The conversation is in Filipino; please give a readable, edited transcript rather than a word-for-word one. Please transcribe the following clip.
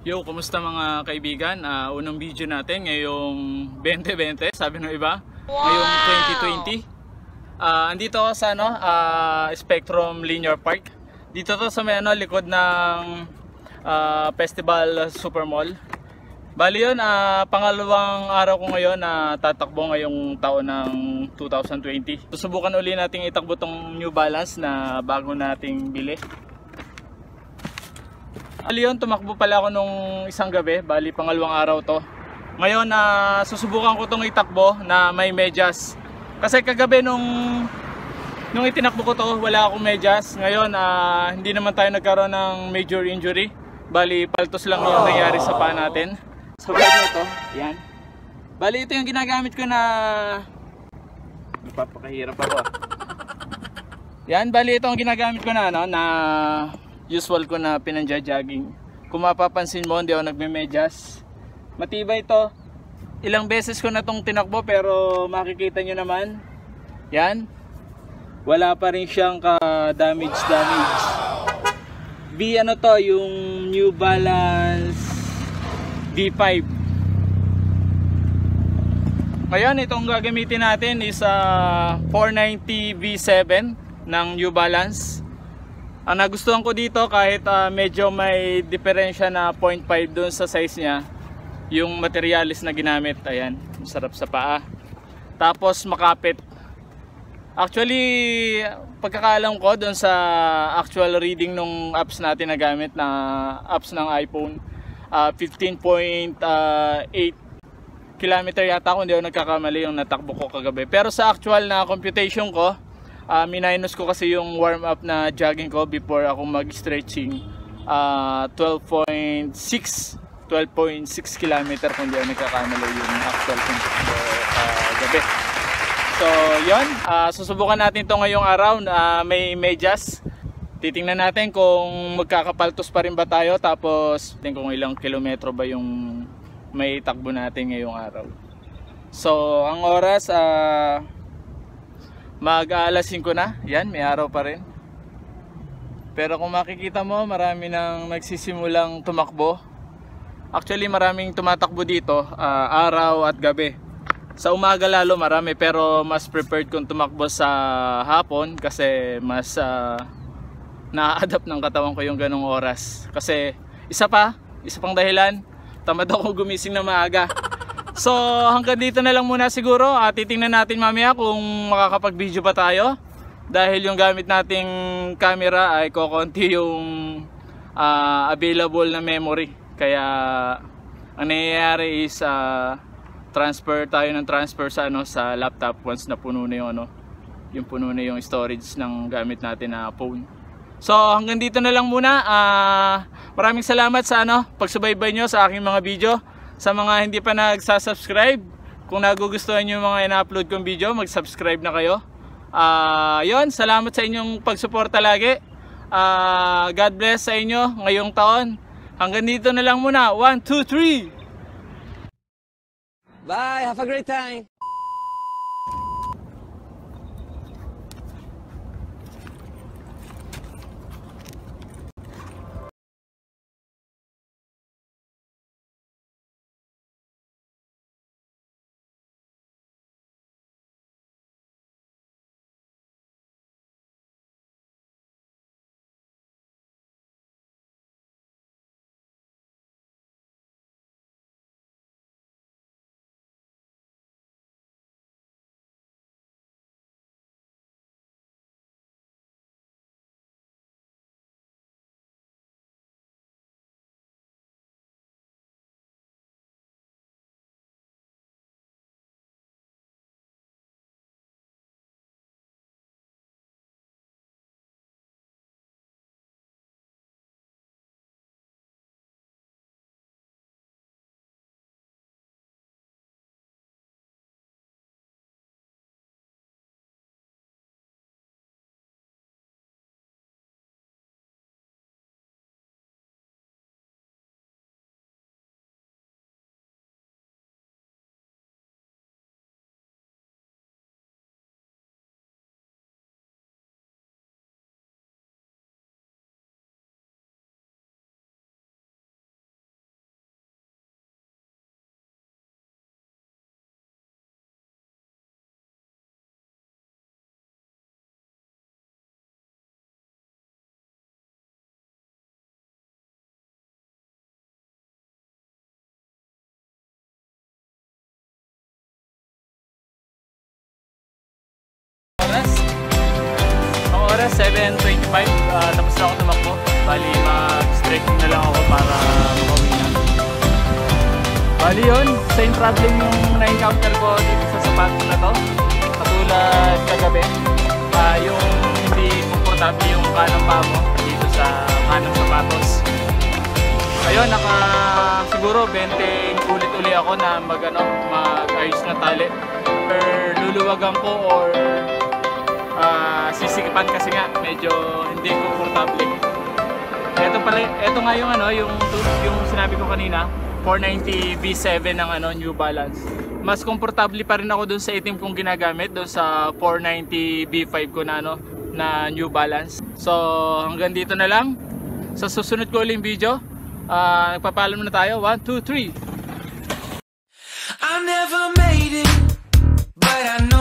Yo, kumusta mga kaibigan? Unang video natin ngayong 2020, sabi ng iba. Ngayong 2020. Andito ako sa Spectrum Linear Park. Dito to sa may likod ng Festival Super Mall. Bali yun, pangalawang araw ko ngayon na tatakbo ngayong taon ng 2020. Susubukan uli nating itakbo tong New Balance na bago nating bili. Bali yun, tumakbo pala ako nung isang gabi, bali pangalawang araw to. Ngayon, susubukan ko tong itakbo na may medyas. Kasi kagabi nung itinakbo ko to, wala akong medyas. Ngayon, hindi naman tayo nagkaroon ng major injury. Bali, paltos lang yung nangyari sa paa natin. So, bali ito, yan. Bali, ito yung ginagamit ko na... Napapakahirap ako. Yan, bali ito ang ginagamit ko na, na usual ko na pinanja-jogging. Kung mapapansin mo, hindi ako nagme-medyas. Matibay ito. Ilang beses ko na itong tinakbo pero makikita nyo naman. Yan. Wala pa rin siyang ka-damage. Ano to, yung New Balance V5. Ngayon, itong gagamitin natin is 490 V7 ng New Balance. Ang nagustuhan ko dito kahit medyo may diferensya na 0.5 doon sa size niya, yung materialis na ginamit, ayan, masarap sa paa. Tapos makapit. Actually, pagkakaalam ko doon sa actual reading nung apps natin na gamit na apps ng iPhone, 15.8 kilometer yata kung hindi ako nagkakamali yung natakbo ko kagabi. Pero sa actual na computation ko, minus ko kasi yung warm up na jogging ko before ako mag-stretching, 12.6 km kung di ako nagkakamali yung actual ko gabi. So yun, susubukan natin to ngayong araw na may medyas. Titingnan natin kung magkakapaltos pa rin ba tayo, tapos tingnan kung ilang kilometro ba yung may takbo natin ngayong araw. So ang oras mag-alas 5 na. Yan, may araw pa rin. Pero kung makikita mo, marami nang nagsisimulang tumakbo. Actually, maraming tumatakbo dito, araw at gabi. Sa umaga lalo marami, pero mas prepared kong tumakbo sa hapon kasi mas na-adapt ng katawan ko yung ganong oras. Kasi isa pang dahilan, tamad ako gumising na maaga. So hanggang dito na lang muna siguro. Titingnan natin mamaya kung makakapag-video pa tayo. Dahil yung gamit nating camera ay kokonti yung available na memory. Kaya ang nangyayari is transfer sa sa laptop once na puno na yung puno na yung storage ng gamit natin na phone. So hanggang dito na lang muna. Maraming salamat sa pagsubaybay nyo sa aking mga video. Sa mga hindi pa nagsasubscribe, kung nagugustuhan nyo yung mga ina-upload kong video, mag-subscribe na kayo. Yun, salamat sa inyong pagsuporta lagi. God bless sa inyo ngayong taon. Hanggang dito na lang muna. 1, 2, 3. Bye, have a great time. oras, 7:25. Tapos na ako tumakbo. Bali, mag-stretching na lang ako para makauwi na. Bali yun, same problem yung na-encounter ko dito sa sapatos na to. Katulad kagabi, yung hindi komportable yung kanang paa mo dito sa kanang sapatos. Ayun, siguro 20 ulit uli ako na mag-ayos na tali. Or luluwagan ko or sisikipan kasi nga medyo hindi komportable. Ito nga yung sinabi ko kanina, 490 V7 ng New Balance. Mas komportable pa rin ako dun sa itim kong ginagamit, dun sa 490 V5 ko na na New Balance. So hanggang dito na lang. Sa susunod ko uling video, nagpapaalam na tayo. 1, 2, 3. I never made it, but I know